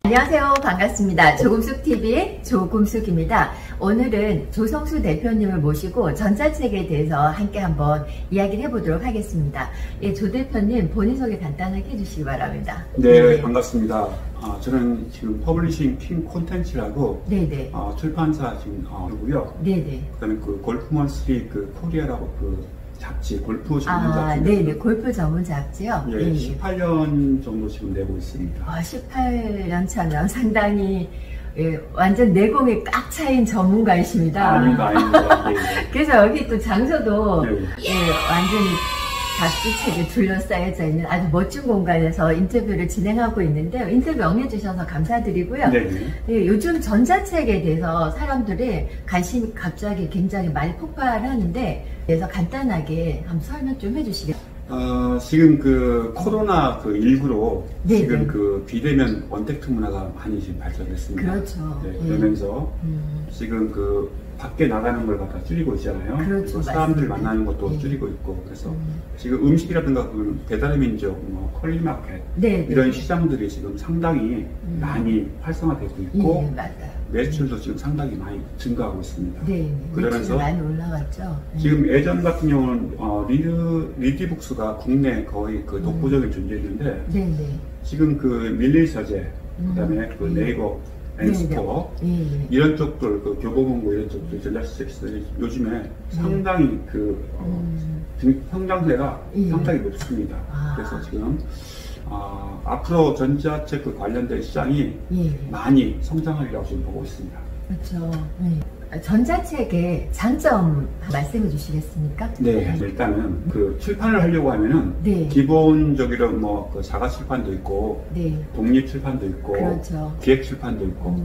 안녕하세요. 반갑습니다. 조금숙TV의 조금숙입니다. 오늘은 조성수 대표님을 모시고 전자책에 대해서 함께 한번 이야기를 해보도록 하겠습니다. 예, 조 대표님 본인 소개 간단하게 해주시기 바랍니다. 네, 반갑습니다. 저는 지금 퍼블리싱 킹 콘텐츠라고 네네. 출판사 지금 하고요. 네네. 그다음에 그 골프먼스리 그 코리아라고 그 잡지, 골프 전문 잡지. 네네. 골프 전문 잡지요? 예, 18년 정도 지금 내고 있습니다. 18년 차면 상당히 완전 내공이 꽉 차인 전문가이십니다. 아닙니다. 예. 그래서 여기 또 장소도 완전히 잡지책에 둘러싸여져 있는 아주 멋진 공간에서 인터뷰를 진행하고 있는데요. 인터뷰 응해주셔서 감사드리고요. 요즘 전자책에 대해서 사람들의 관심이 갑자기 굉장히 많이 폭발하는데, 그래서 간단하게 한번 설명 좀 해주시겠어요? 지금 그 코로나 그 19로 네네. 지금 그 비대면 원택트 문화가 많이 지금 발전했습니다. 그렇죠. 네, 그러면서 지금 그 밖에 나가는 걸 갖다 줄이고 있잖아요. 그렇죠. 사람들 맞습니다. 만나는 것도 줄이고 있고, 그래서 지금 음식이라든가 그 배달의 민족, 뭐 컬리마켓 이런 시장들이 지금 상당히 많이 활성화되고 있고, 맞아요. 매출도 지금 상당히 많이 증가하고 있습니다. 네, 그러면서 많이 올라갔죠. 지금 예전 같은 경우는 리디북스가 국내 거의 그 독보적인 존재였는데, 지금 그 밀릴 서재, 그다음에 그 네이버 앤스토어 이런 쪽들, 그 교보문고 이런 쪽들 전자책들이 요즘에 상당히 그 성장세가 상당히 높습니다. 그래서 지금 앞으로 전자책 관련된 시장이 많이 성장하리라고 지금 보고 있습니다. 그렇죠. 전자책의 장점 말씀해 주시겠습니까? 네, 일단은 그 출판을 하려고 하면은 기본적으로 뭐 그 자가 출판도 있고 독립 출판도 있고 그렇죠. 기획 출판도 있고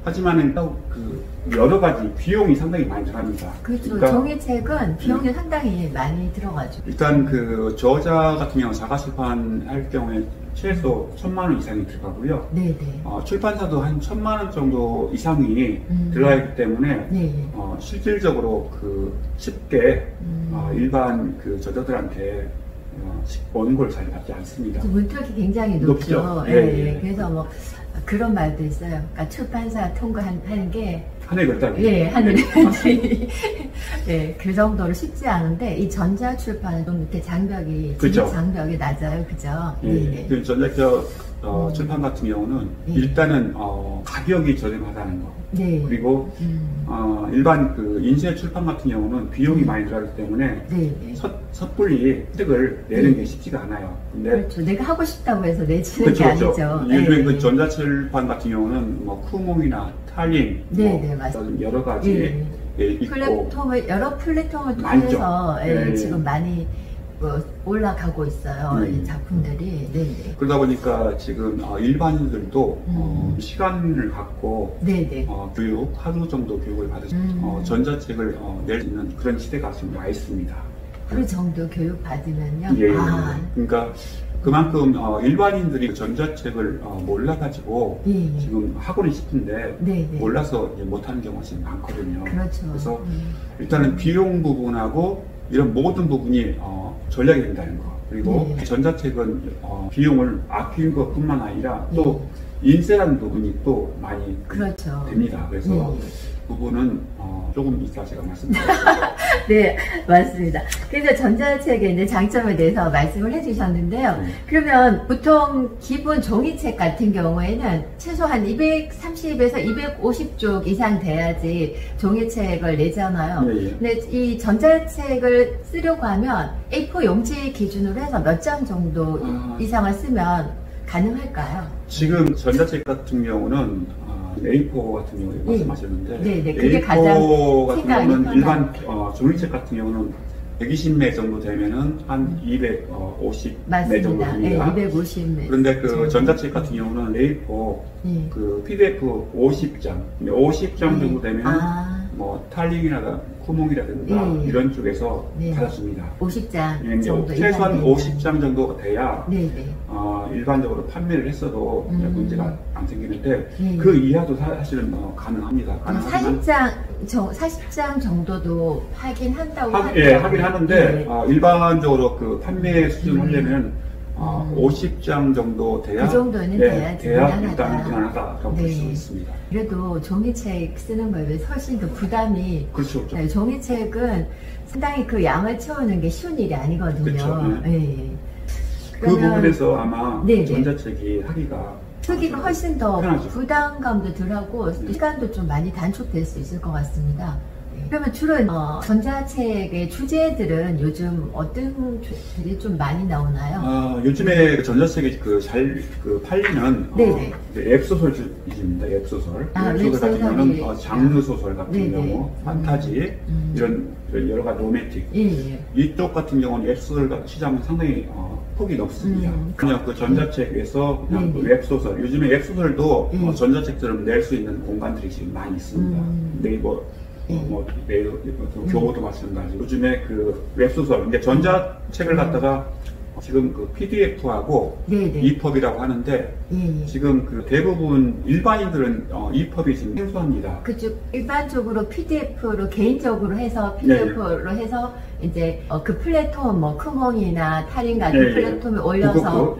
하지만은 또 그 여러 가지 비용이 상당히 많이 들어갑니다. 그렇죠. 그러니까 종이책은 비용이 상당히 많이 들어가죠. 일단 그 저자 같은 경우 자가 출판할 경우에 최소 1,000만 원 이상이 들어가고요. 출판사도 한 1,000만 원 정도 이상이 들어가기 때문에 실질적으로 그 쉽게 일반 그 저자들한테 원고를 잘 받지 않습니다. 문턱이 굉장히 높죠. 그래서 뭐 그런 말도 있어요. 그러니까 출판사 통과하는 게 하늘이 넓다. 하늘이 그 정도로 쉽지 않은데 이 전자 출판은 좀 이렇게 장벽이 장벽이 낮아요, 그죠? 그 전자책 출판 같은 경우는 일단은 가격이 저렴하다는 거. 그리고 일반 그 인쇄 출판 같은 경우는 비용이 많이 들어가기 때문에 섣불리 획득을 내는 게 쉽지가 않아요. 근데 그렇죠. 내가 하고 싶다고 해서 내지는 게 아니죠. 요즘에 그 전자출판 같은 경우는 뭐 쿠몽이나 탈링, 맞습니다. 여러 가지 있고 여러 플랫폼을 통해서 지금 많이 올라가고 있어요. 이 작품들이. 그러다 보니까 지금 일반인들도 시간을 갖고 교육, 하루 정도 교육을 받으시 전자책을 낼 수 있는 그런 시대가 지금 와 있습니다. 그 정도 교육 받으면요? 그러니까 그만큼 일반인들이 전자책을 몰라가지고 지금 하고는 싶은데 몰라서 못하는 경우가 지금 많거든요. 그래서 일단은 비용 부분하고 이런 모든 부분이 전략이 된다는 거. 그리고 전자책은 비용을 아끼는 것뿐만 아니라 또 인쇄라는 부분이 또 많이 됩니다. 그래서 그 부분은 조금 이따 제가 말씀드리겠습니다. 네, 맞습니다. 그래서 전자책의 이제 장점에 대해서 말씀을 해주셨는데요. 그러면 보통 기본 종이책 같은 경우에는 최소한 230에서 250쪽 이상 돼야지 종이책을 내잖아요. 근데 이 전자책을 쓰려고 하면 A4 용지 기준으로 해서 몇 장 정도 이상을 쓰면 가능할까요? 지금 전자책 같은 경우는 A4 같은 경우에 말씀하셨는데 그게 A4 가장 같은 경우는 일반 종이책 같은 경우는 120매 정도 되면은 한 250매 정도 됩니다. 250매. 그런데 그 전자책 같은 경우는 A4 그 PDF 50장, 50장 정도 되면 뭐 탈링이라든가 쿠몽이라든가 이런 쪽에서 받았습니다. 50장 정도 최소한 50장 정도 돼야 일반적으로 판매를 했어도 문제가 안 생기는데 그 이하도 사실은 가능합니다. 40장 정도도 하긴 한다고 하긴 하는데 일반적으로 그 판매 수준을 하려면 50장 정도 돼야 그 정도는 돼야 일단 무난하다라고 볼 수 있습니다. 그래도 종이책 쓰는 거에 비해서 훨씬 더 부담이 그렇죠. 네, 종이책은 상당히 그 양을 채우는 게 쉬운 일이 아니거든요. 그렇죠. 그 부분에서 아마 전자책이 하기가 훨씬 더 편하죠. 부담감도 덜하고 시간도 좀 많이 단축될 수 있을 것 같습니다. 그러면 주로 전자책의 주제들은 요즘 어떤 주제들이 좀 많이 나오나요? 요즘에 전자책이 잘 팔리는 웹소설입니다. 웹소설. 웹소설 같은 경우는 장르 소설 같은 경우, 판타지 이런 여러 가지 로맨틱. 이쪽 같은 경우는 웹소설 시장은 상당히 폭이 넓습니다. 그냥 그 전자책에서 그냥 그 웹소설. 요즘에 웹소설도 전자책처럼 낼 수 있는 공간들이 지금 많이 있습니다. 네이버 교보도 마찬가지고 요즘에 그 웹소설, 근데 전자책을 갖다가 지금 그 PDF하고 EPUB이라고 하는데 지금 그 대부분 일반인들은 EPUB이 지금 생소합니다. 그쪽 일반적으로 PDF로 개인적으로 해서 PDF로 해서 이제 그 플랫폼 크몽이나 타린 같은 플랫폼에 올려서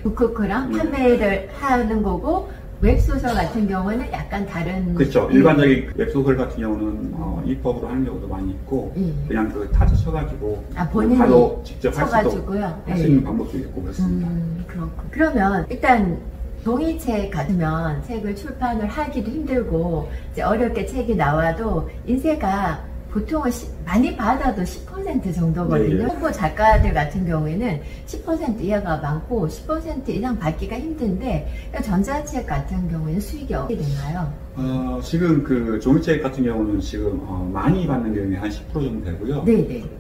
북크크랑 판매를 하는 거고. 웹소설 같은 경우는 약간 다른. 그렇죠. 일반적인 웹소설 같은 경우는 EPUB으로 하는 경우도 많이 있고, 그냥 그 타자 쳐가지고, 바로 직접 할 수 있는 방법도 있고 그렇습니다. 그렇고. 그러면 일단 종이책 같으면 책을 출판을 하기도 힘들고, 이제 어렵게 책이 나와도 인쇄가 보통은 많이 받아도 10% 정도거든요. 홍보 작가들 같은 경우에는 10% 이하가 많고 10% 이상 받기가 힘든데, 그러니까 전자책 같은 경우에는 수익이 어떻게 되나요? 지금 그 종이책 같은 경우는 지금 많이 받는 경우에 한 10% 정도 되고요.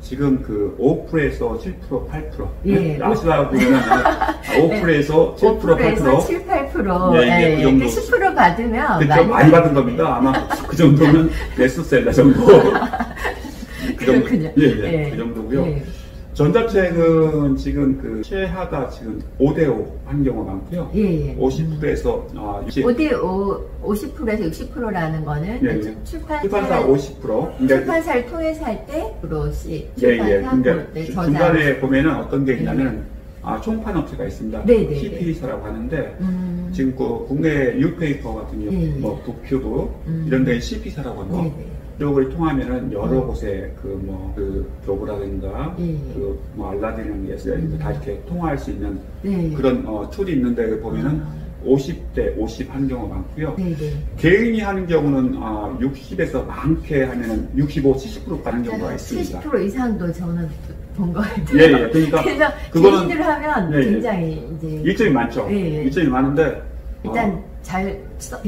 지금 그 5%에서 7%, 8%. 아시다 보면 5%에서 7%, 8%. 7, 8%. 그 정도. 10% 받으면 많이 받은 겁니다. 아마 그 정도면 베스트셀러 정도. 그렇군요. 그 정도고요. 전자책은 지금 그 최하가 지금 5대5 한 경우가 많고요. 50%에서 5대5, 50%에서 60%라는 거는 출판사 50%. 출판사를 통해서 할 때 그것이 중간에 보면은 어떤 게 있냐면 총판 업체가 있습니다. CP사라고 하는데 지금 그 국내 뉴페이퍼 같은 경우, 북큐브 이런 데는 CP사라고 합니다. 이쪽을 통하면은 여러 곳에 그 교부라든가 알라딘이라는 다 이렇게 통화할 수 있는 그런 툴이 있는데 보면은 50대 50 하는 경우가 많고요. 개인이 하는 경우는 60에서 많게 하면은 65, 70% 가는 경우가 있습니다. 70% 이상도 저는 본 것 같아요. 그러니까 그래서 개인으로 하면 굉장히 이제 일정이 많죠. 일정이 많은데 일단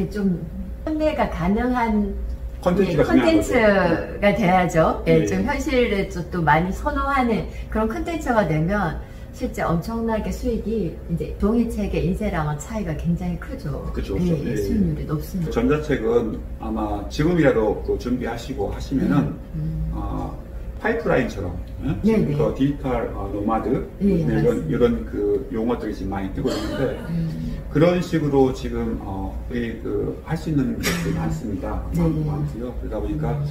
좀 판매가 가능한 컨텐츠가 돼야죠. 좀 현실에 또 많이 선호하는 그런 컨텐츠가 되면 실제 엄청나게 수익이 이제 종이책의 인쇄랑은 차이가 굉장히 크죠. 그렇죠. 수익률이 높습니다. 전자책은 아마 지금이라도 준비하시고 하시면은 파이프라인처럼 지금 그 디지털 노마드 이런 그 용어들이 지금 많이 뜨고 있는데 그런 식으로 지금 할 수 있는 것들이 많습니다. 많고요. 그러다 보니까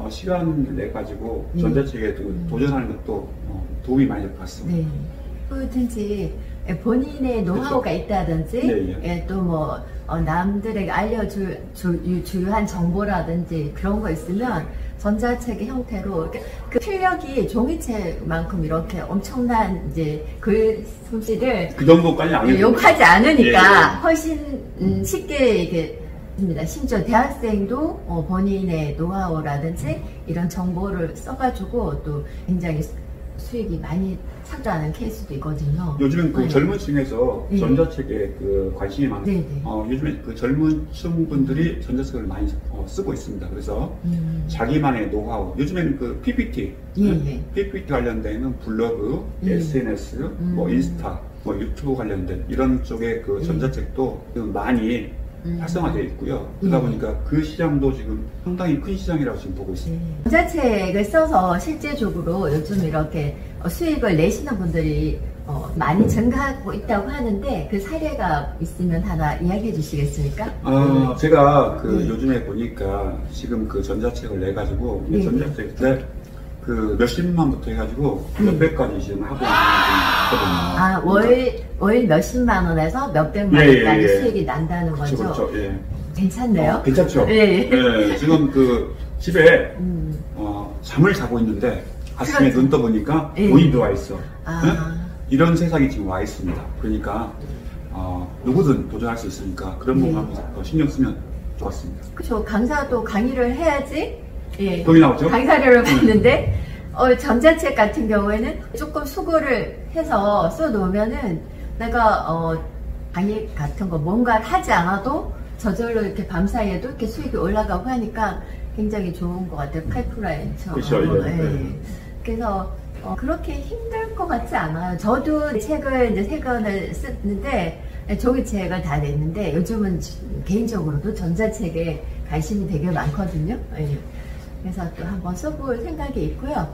시간을 내 가지고 전자책에 도전하는 것도 도움이 많이 될 것 같습니다. 그렇든지 본인의 노하우가 있다든지 또 남들에게 알려줄 주요한 정보라든지 그런 거 있으면 전자책의 형태로 그 필력이 종이책만큼 이렇게 엄청난 이제 글 솜씨를 그 정도까지 욕하지 않으니까 훨씬 쉽게 이게 됩니다. 심지어 대학생도 본인의 노하우라든지 이런 정보를 써가지고 또 굉장히 수익이 많이 창출하는 케이스도 있거든요. 요즘은 그 젊은 층에서 전자책에 그 관심이 많아요. 요즘에 그 젊은 층분들이 전자책을 많이 쓰고 있습니다. 그래서 자기만의 노하우, 요즘에는 그 PPT, PPT 관련된 블로그, SNS, 인스타, 유튜브 관련된 이런 쪽의 그 전자책도 많이 활성화되어 있고요. 그러다 보니까 그 시장도 지금 상당히 큰 시장이라고 지금 보고 있습니다. 전자책을 써서 실제적으로 요즘 이렇게 수익을 내시는 분들이 많이 증가하고 있다고 하는데 그 사례가 있으면 하나 이야기해 주시겠습니까? 제가 그 요즘에 보니까 지금 그 전자책을 내가지고 전자책 그 몇십만부터 해가지고 몇백까지 지금 하고 있는 분이 있거든요. 아, 월 몇십만 원에서 몇백만 원까지 수익이 난다는 거죠? 그렇죠. 예. 괜찮네요? 괜찮죠? 예. 예. 지금 그 집에, 잠을 자고 있는데, 아침에 눈 떠보니까 돈이 들어와 있어. 네? 이런 세상이 지금 와 있습니다. 그러니까, 누구든 도전할 수 있으니까 그런 부분 한번 신경 쓰면 좋았습니다. 그렇죠. 강사도 강의를 해야지. 예. 돈이 나오죠? 강사료를 받는데, 전자책 같은 경우에는 조금 수고를 해서 써놓으면은 내가, 강의 같은 거 뭔가를 하지 않아도 저절로 이렇게 밤사이에도 이렇게 수익이 올라가고 하니까 굉장히 좋은 것 같아요. 파이프라인처럼. 그렇죠. 예. 예. 그래서, 그렇게 힘들 것 같지 않아요. 저도 책을 이제 3권을 쓰는데, 종이책을 다 냈는데, 요즘은 개인적으로도 전자책에 관심이 되게 많거든요. 예. 그래서 또 한번 써볼 생각이 있고요.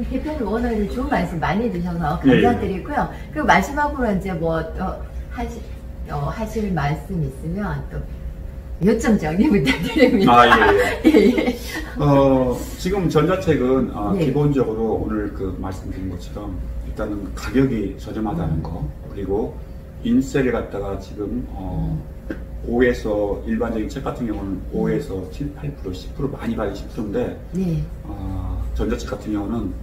대표님 오늘 좋은 말씀 많이 주셔서 감사드리고요. 그리고 마지막으로 이제 뭐 하실 말씀 있으면 또 요점 정리 부탁드립니다. 예. 지금 전자책은 기본적으로 오늘 그 말씀드린 것처럼 일단은 가격이 저렴하다는 거, 그리고 인세를 갖다가 지금 5에서 일반적인 책 같은 경우는 5에서 7, 8%, 10% 많이 가야 10%인데 전자책 같은 경우는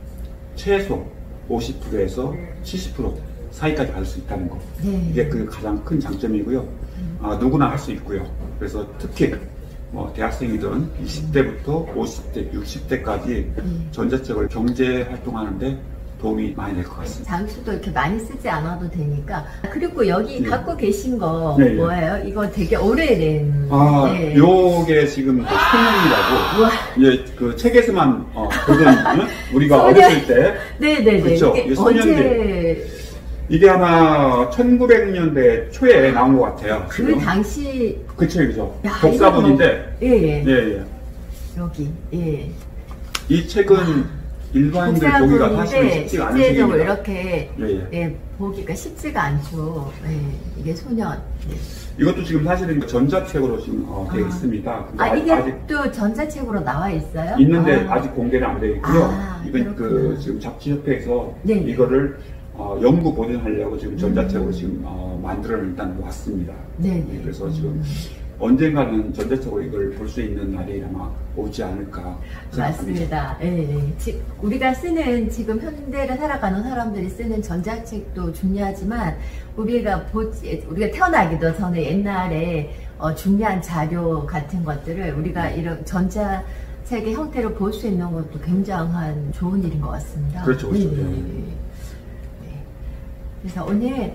최소 50%에서 70% 사이까지 받을 수 있다는 거. 이게 그 가장 큰 장점이고요. 누구나 할 수 있고요. 그래서 특히 대학생이든 20대부터 50대, 60대까지 전자책을 경제 활동하는데 도움이 많이 될 것 같습니다. 장수도 이렇게 많이 쓰지 않아도 되니까. 그리고 여기 갖고 계신 거 뭐예요? 이거 되게 오래된. 요게 지금 소년이라고. 이제 그 책에서만 보던 우리가 어렸을 때. 네네네. 그렇죠. 이게 소년들. 이게 아마 1900년대 초에 나온 것 같아요. 그 당시. 그쵸. 복사본인데. 예. 여기. 예. 이 책은 일반인들 보기가 사실은 쉽지가 않은 책입니다. 이렇게 보기가 쉽지가 않죠. 이게 소년. 이것도 지금 사실은 전자책으로 지금 되어 있습니다. 이게 아직도 전자책으로 나와 있어요? 있는데 아직 공개는 안 되어 있고요. 이건 지금 잡지협회에서 이거를 연구 보존하려고 지금 전자책으로 지금 만들어 일단 왔습니다. 그래서 지금 언젠가는 전자책으로 이걸 볼 수 있는 날이 아마 오지 않을까 생각합니다. 맞습니다. 우리가 쓰는 지금 현대를 살아가는 사람들이 쓰는 전자책도 중요하지만 우리가 태어나기도 전에 옛날에 중요한 자료 같은 것들을 우리가 이런 전자책의 형태로 볼 수 있는 것도 굉장한 좋은 일인 것 같습니다. 그렇죠. 그래서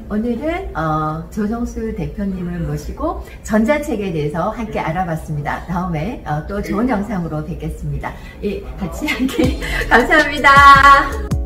오늘은 조정수 대표님을 모시고 전자책에 대해서 함께 알아봤습니다. 다음에 또 좋은 영상으로 뵙겠습니다. 같이 함께 감사합니다.